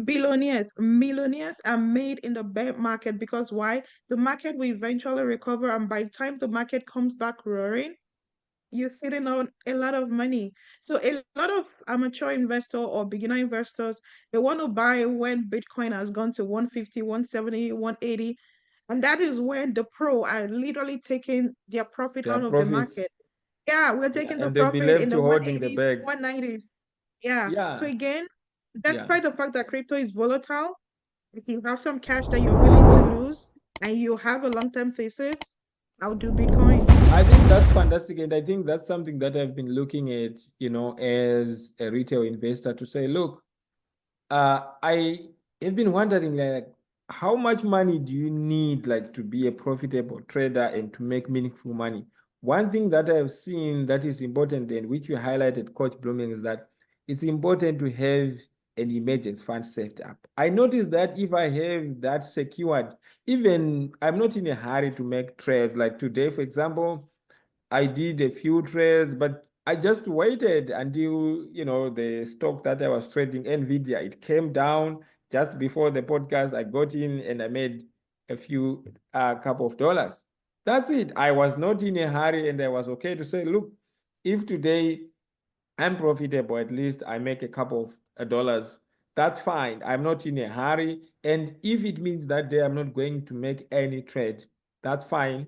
Millionaires are made in the bear market because why? The market will eventually recover, and by the time the market comes back roaring, you're sitting on a lot of money. So a lot of amateur investor or beginner investors, they want to buy when Bitcoin has gone to 150, 170, 180. And that is when the pro are literally taking their profit Their out of the profits, market. Yeah, we're yeah, taking the and they'll be profit in left the to holding the 180s, bag. 190s. Yeah. So Yeah, again, yeah. despite the fact that crypto is volatile, if you have some cash that you're willing to lose and you have a long-term thesis, I'll do Bitcoin. I think that's fantastic. And I think that's something that I've been looking at, as a retail investor to say, look, I have been wondering, like, how much money do you need, like, to be a profitable trader and to make meaningful money? One thing that I've seen that is important and which you highlighted, Coach Blooming, is that it's important to have an emergency fund saved up. I noticed that if I have that secured, even I'm not in a hurry to make trades. Like today, for example, I did a few trades, but I just waited until, the stock that I was trading, Nvidia, it came down just before the podcast. I got in and I made a few couple of dollars. That's it. I was not in a hurry and I was okay to say, look, if today I'm profitable, at least I make a couple of dollars. That's fine. I'm not in a hurry. And if it means that day I'm not going to make any trade, that's fine.